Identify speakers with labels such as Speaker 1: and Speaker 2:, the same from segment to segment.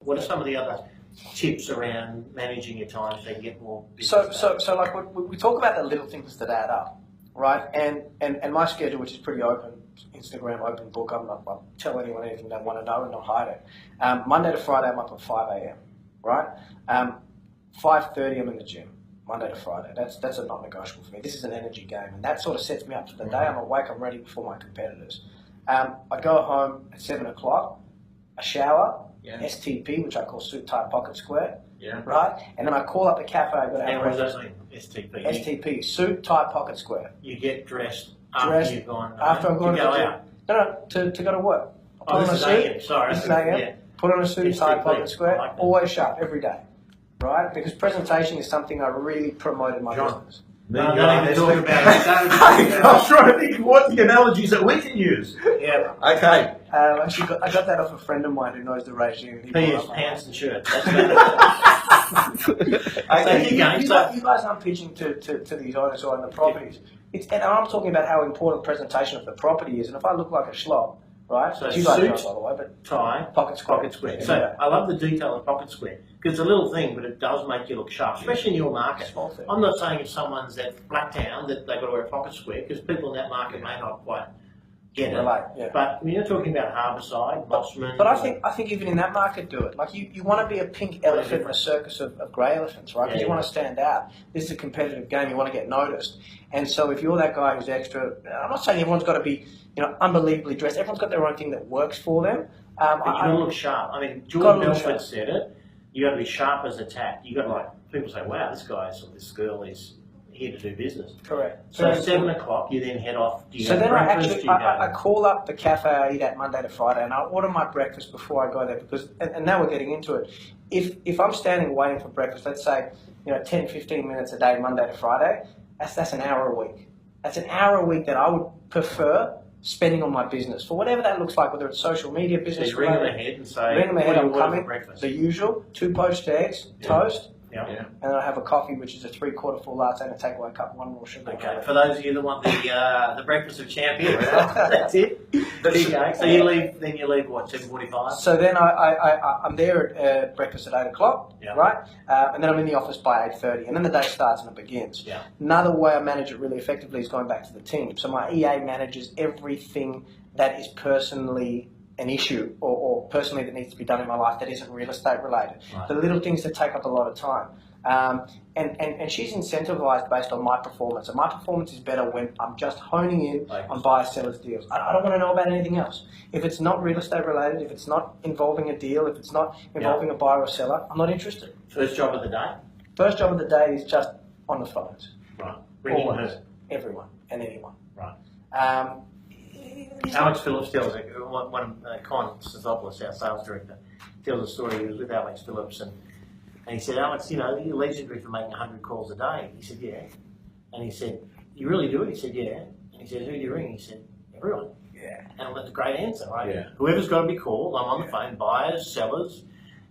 Speaker 1: What are some of the other tips around managing your time so you can get more business?
Speaker 2: So like we talk about the little things that add up, right? And my schedule, which is pretty open, Instagram open book. I'll tell anyone anything they want to know and not hide it. Monday to Friday, I'm up at 5 a.m. Right? 5:30, I'm in the gym. Monday to Friday. That's a non-negotiable for me. This is an energy game, and that sort of sets me up for the day. I'm awake. I'm ready before my competitors. I go home at 7 o'clock. A shower. Yeah. STP, which I call suit, tie, pocket, square. Yeah. Right? And then I call up the cafe. I've got to have breakfast.
Speaker 1: What does that mean? STP?
Speaker 2: STP, suit, tie, pocket, square.
Speaker 1: You get dressed after you've gone home?
Speaker 2: After I've gone to
Speaker 1: out?
Speaker 2: No, to go to work.
Speaker 1: Put on a suit. Sorry.
Speaker 2: This is AM. Put on a suit, tie, pocket, square. Like always sharp, every day. Right? Because presentation is something I really promote in my business.
Speaker 1: Don't even talk about it.
Speaker 3: I was trying to think what the analogies that we can use.
Speaker 1: Yeah.
Speaker 3: Okay.
Speaker 2: Actually, I got that off a friend of mine who knows the regime.
Speaker 1: He use pants and shirts. That's
Speaker 2: you guys aren't pitching to these owners or on the properties. And I'm talking about how important presentation of the property is. And if I look like a schlob, right?
Speaker 1: So
Speaker 2: you guys
Speaker 1: suit,
Speaker 2: know, by the way, but
Speaker 1: tie,
Speaker 2: pocket square.
Speaker 1: Yeah. So I love the detail of pocket square because it's a little thing, but it does make you look sharp, especially in your market. I'm not saying if someone's at Blacktown that they've got to wear a pocket square because people in that market may not quite get it.
Speaker 2: Yeah.
Speaker 1: But when you're talking about Harbourside, Mossman...
Speaker 2: But I think even in that market, do it. Like you want to be a pink elephant in a circus of grey elephants, right? Because you want to stand out. This is a competitive game. You want to get noticed. And so if you're that guy who's extra... I'm not saying everyone's got to be unbelievably dressed. Everyone's got their own thing that works for them.
Speaker 1: But you got to look sharp. I mean, Jordan Belfort said it. You got to be sharp as a tack. You got to people say, wow, this guy or this girl is here to do business.
Speaker 2: Correct.
Speaker 1: So 7 o'clock, you then head off.
Speaker 2: So then I call up the cafe I eat at Monday to Friday, and I order my breakfast before I go there because, and now we're getting into it. If I'm standing waiting for breakfast, let's say 10, 15 minutes a day, Monday to Friday, that's an hour a week. That's an hour a week that I would prefer spending on my business for whatever that looks like, whether it's social media, business.
Speaker 1: So you ring them ahead and say,
Speaker 2: ring them ahead, I'm coming.
Speaker 1: Breakfast?
Speaker 2: The usual 2 poached eggs, toast.
Speaker 1: Yeah.
Speaker 2: And then I have a coffee, which is a 3/4 full latte and a takeaway cup, 1 more sugar.
Speaker 1: Okay. For those of you that want the breakfast of champion, that's it. So you leave. Then you leave what 7:45.
Speaker 2: So then I'm there at breakfast at 8 o'clock, right? And then I'm in the office by 8:30, and then the day starts and it begins.
Speaker 1: Yeah.
Speaker 2: Another way I manage it really effectively is going back to the team. So my EA manages everything that is personally an issue or personally that needs to be done in my life that isn't real estate related. Right. The little things that take up a lot of time. And she's incentivized based on my performance. And my performance is better when I'm just honing in on buyer-sellers deals. I don't want to know about anything else. If it's not real estate related, if it's not involving a deal, if it's not involving a buyer or seller, I'm not interested.
Speaker 1: First job of the day?
Speaker 2: First job of the day is just on the phones.
Speaker 1: Right. Ringing her.
Speaker 2: Everyone and anyone.
Speaker 1: Right. Alex Phillips tells Con Sazopoulos, our sales director, tells a story. He was with Alex Phillips and he said, Alex, you're legendary for making 100 calls a day. He said, yeah. And he said, you really do it? He said, yeah. And he said, who do you ring? He said, everyone. Yeah. And that's a great answer, right? Yeah. Whoever's got to be called, I'm on the phone, buyers, sellers,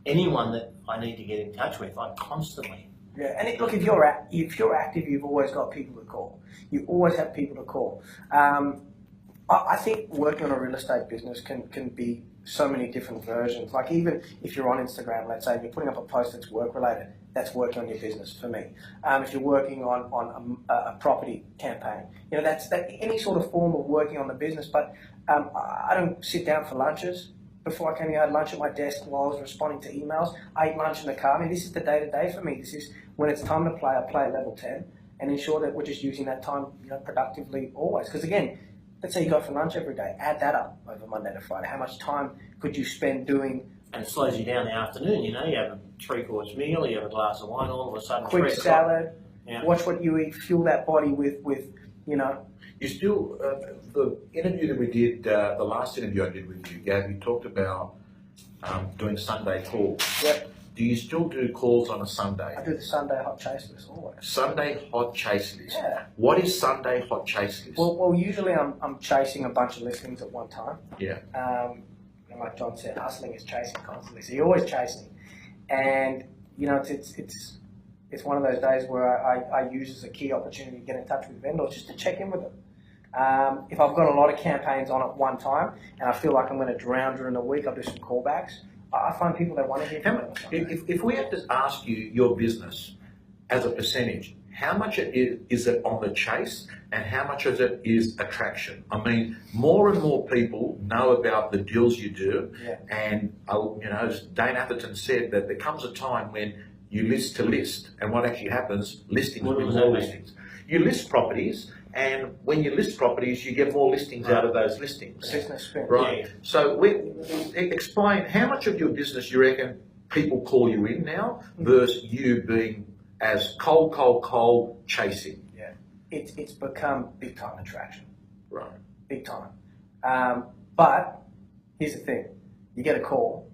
Speaker 1: anyone that I need to get in touch with, I'm constantly.
Speaker 2: Yeah, and look, if you're active, you've always got people to call. You always have people to call. I think working on a real estate business can be so many different versions. Like even if you're on Instagram, let's say, and you're putting up a post that's work related, that's working on your business for me. If you're working on a property campaign, that's any sort of form of working on the business. But I don't sit down for lunches. Before I came here, I had lunch at my desk while I was responding to emails. I ate lunch in the car. I mean, this is the day-to-day for me. This is when it's time to play, I play at level 10 and ensure that we're just using that time productively always. Because again, let's say you go for lunch every day. Add that up over Monday to Friday. How much time could you spend doing?
Speaker 1: And it slows you down in the afternoon. You have a 3-course meal, you have a glass of wine, all of a sudden.
Speaker 2: Quick salad. Watch what you eat. Fuel that body with.
Speaker 3: You still the interview that we did, the last interview I did with you, Gav, you talked about doing Sunday calls.
Speaker 2: Yep.
Speaker 3: Do you still do calls on a Sunday?
Speaker 2: I do the Sunday hot chase list always.
Speaker 3: Sunday hot chase list.
Speaker 2: Yeah.
Speaker 3: What is Sunday hot chase list?
Speaker 2: Well, usually I'm chasing a bunch of listings at one time.
Speaker 3: Yeah.
Speaker 2: Like John said, hustling is chasing constantly. So you're always chasing, and it's one of those days where I use as a key opportunity to get in touch with vendors just to check in with them. If I've got a lot of campaigns on at one time and I feel like I'm going to drown during the week, I'll do some callbacks. I find people that want to hear
Speaker 3: How
Speaker 2: from
Speaker 3: much,
Speaker 2: me.
Speaker 3: if we have to ask you your business as a percentage, how much is it on the chase and how much of it is attraction? I mean, more and more people know about the deals you do, and as Dane Atherton said, that there comes a time when you list to list, and what actually happens, listings
Speaker 1: What
Speaker 3: with
Speaker 1: does
Speaker 3: more
Speaker 1: that mean?
Speaker 3: listings. You list properties, and when you list properties, you get more listings out of those listings.
Speaker 2: Business spin.
Speaker 3: Right.
Speaker 1: Yeah.
Speaker 3: So explain how much of your business you reckon people call you in now versus you being as cold chasing.
Speaker 2: Yeah. It's become big time attraction.
Speaker 3: Right.
Speaker 2: Big time. But here's the thing. You get a call,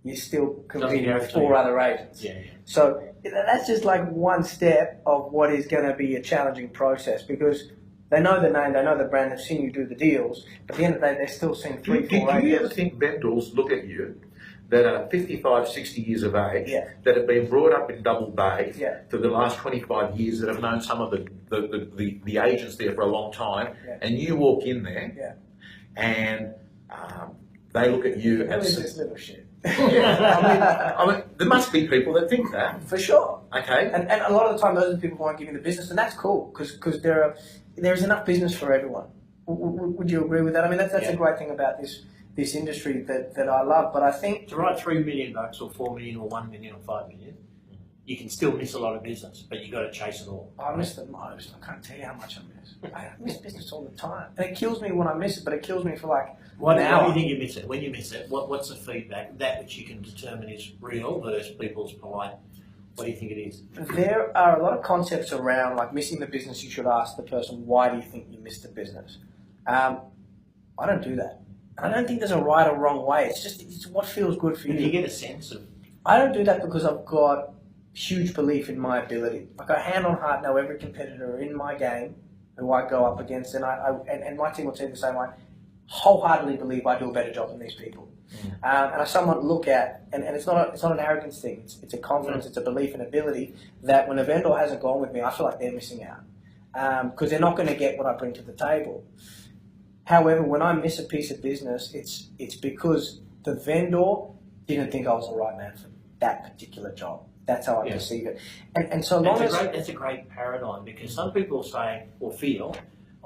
Speaker 2: you're still competing with
Speaker 1: guarantee
Speaker 2: 4
Speaker 1: it.
Speaker 2: other agents.
Speaker 1: Yeah.
Speaker 2: So that's just like one step of what is going to be a challenging process, because they know the name, they know the brand, they've seen you do the deals, but at the end of the day, they're still seeing
Speaker 3: Do
Speaker 2: 3, 4
Speaker 3: you ever
Speaker 2: agents.
Speaker 3: think vendors look at you that are 55, 60 years of age,
Speaker 2: Yeah.
Speaker 3: that have been brought up in Double Bay
Speaker 2: Yeah.
Speaker 3: for the last 25 years, that have known some of the agents there for a long time, and you walk in there and they look at you
Speaker 2: Who
Speaker 3: and
Speaker 2: is
Speaker 3: say,
Speaker 2: this little shit?
Speaker 3: I mean, there must be people that think that.
Speaker 2: For sure.
Speaker 3: Okay.
Speaker 2: And a lot of the time, those are the people who aren't giving the business, and that's cool, because there's enough business for everyone. Would you agree with that? I mean, that's a great thing about this industry that I love. But I think
Speaker 1: To write $3 million or 4 million or 1 million or 5 million, you can still miss a lot of business, but you got to chase it all.
Speaker 2: I miss the most. I can't tell you how much I miss. I miss business all the time, and it kills me when I miss it. But it kills me for like
Speaker 1: Why
Speaker 2: an
Speaker 1: do
Speaker 2: hour.
Speaker 1: you think you miss it? When you miss it, what's the feedback? That which you can determine is real versus people's polite. What do you think it is?
Speaker 2: There are a lot of concepts around like missing the business. You should ask the person, why do you think you missed the business? I don't do that. I don't think there's a right or wrong way. It's what feels good for
Speaker 1: Do
Speaker 2: you.
Speaker 1: you get a sense of?
Speaker 2: I don't do that because I've got huge belief in my ability. Like, I hand on heart know every competitor in my game who I go up against, and and my team will tell you the same. I wholeheartedly believe I do a better job than these people. And I somewhat look at, and it's not an arrogance thing. It's a confidence. It's a belief and ability that when a vendor hasn't gone with me, I feel like they're missing out because they're not going to get what I bring to the table. However, when I miss a piece of business, it's because the vendor didn't think I was the right man for that particular job. That's how I perceive it. And so long as
Speaker 1: That's a great paradigm, because some people say or feel,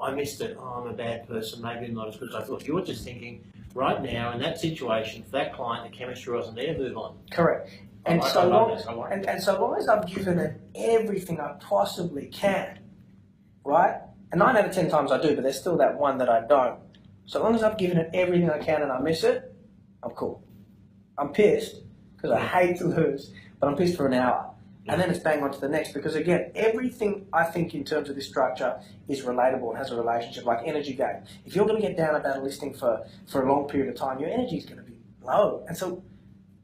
Speaker 1: I missed it, I'm a bad person, maybe I'm not as good as I thought. You're just thinking, right now, in that situation, for that client, the chemistry wasn't there, move on.
Speaker 2: correct.
Speaker 1: I
Speaker 2: And
Speaker 1: like
Speaker 2: so
Speaker 1: that.
Speaker 2: and so long as I've given it everything I possibly can, right? And 9 out of 10 times I do, but there's still that one that I don't. So long as I've given it everything I can and I miss it, I'm cool. I'm pissed because I hate to lose, but I'm pissed for an hour. And then it's bang on to the next, because again, everything I think in terms of this structure is relatable and has a relationship, like energy game. If you're going to get down about a listing for a long period of time, your energy is going to be low. And so,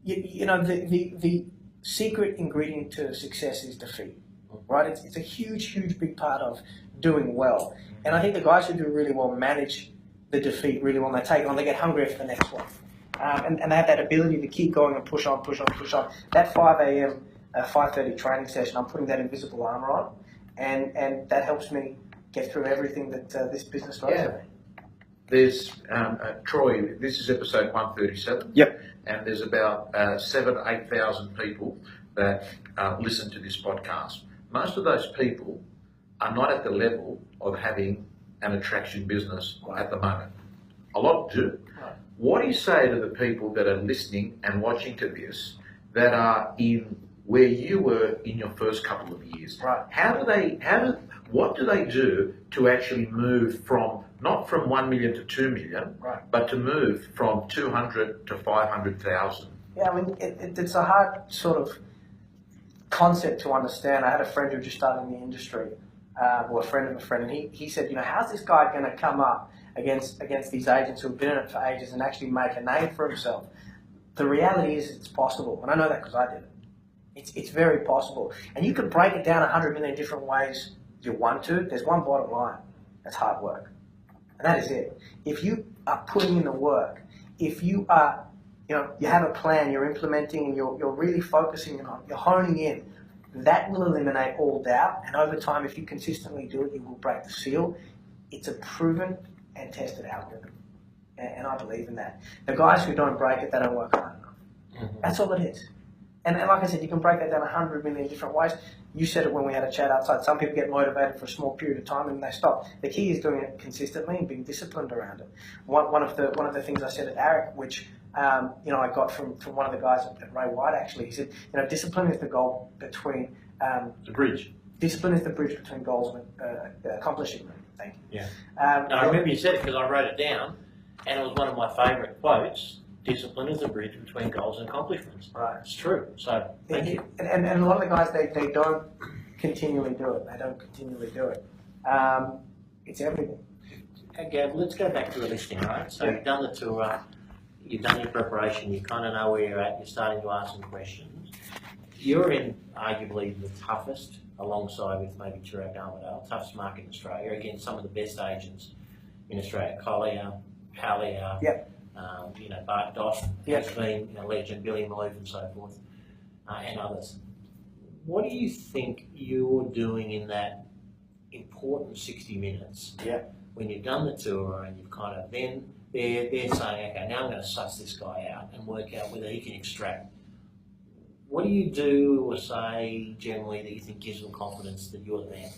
Speaker 2: the secret ingredient to success is defeat, right? It's a huge big part of doing well. And I think the guys who do really well manage the defeat really well, and they take on, they get hungrier for the next one. And they have that ability to keep going and push on. That 5 a.m., 5:30 training session, I'm putting that invisible armor on, and that helps me get through everything that this business throws at me.
Speaker 3: There's Troy. This is episode 137.
Speaker 2: Yep.
Speaker 3: And there's about 7,000 to 8,000 people that listen to this podcast. Most of those people are not at the level of having an attraction business at the moment. A lot do.
Speaker 2: Right.
Speaker 3: What do you say to the people that are listening and watching to this that are in where you were in your first couple of years?
Speaker 2: Right.
Speaker 3: What do they do to actually move from, not from 1 million to 2 million,
Speaker 2: Right.
Speaker 3: but to move from 200 to 500,000?
Speaker 2: Yeah, I mean, it's a hard sort of concept to understand. I had a friend who just started in the industry, or a friend of a friend, and he said, how's this guy going to come up against these agents who have been in it for ages and actually make a name for himself? The reality is it's possible, and I know that because I did it. It's very possible. And you can break it down 100 million different ways you want to. There's one bottom line. That's hard work. And that is it. If you are putting in the work, if you are, you have a plan, you're implementing, and you're really focusing on, you're honing in, that will eliminate all doubt. And over time, if you consistently do it, you will break the seal. It's a proven and tested algorithm. And I believe in that. The guys who don't break it, they don't work hard enough. That's all it is. And like I said, you can break that down 100 million different ways. You said it when we had a chat outside. Some people get motivated for a small period of time and they stop. The key is doing it consistently and being disciplined around it. One of the things I said at ARIC, which I got from one of the guys at Ray White actually. He said, discipline is the goal between
Speaker 1: the bridge.
Speaker 2: Discipline is the bridge between goals and accomplishing them. Thank you.
Speaker 1: Yeah. I remember you said it because I wrote it down, and it was one of my favourite quotes. Discipline is the bridge between goals and accomplishments.
Speaker 2: Right.
Speaker 1: It's true. So thank you.
Speaker 2: And a lot of the guys they don't continually do it. They don't continually do it. It's everything.
Speaker 1: Okay, Gav, let's go back to the listing, right? So you've done the tour, you've done your preparation, you kind of know where you're at, you're starting to ask some questions. You're in arguably the toughest, alongside with maybe Chirac Armadale, toughest market in Australia. Again, some of the best agents in Australia, Collier, Pallier,
Speaker 2: Yep.
Speaker 1: Bart Doss
Speaker 2: Yep.
Speaker 1: has been a legend, Billy Malouf and so forth, and others. What do you think you're doing in that important 60 minutes?
Speaker 2: Yeah.
Speaker 1: When you've done the tour and you've kind of then they're saying, okay, now I'm going to suss this guy out and work out whether he can extract. What do you do or say generally that you think gives them confidence that you're the man?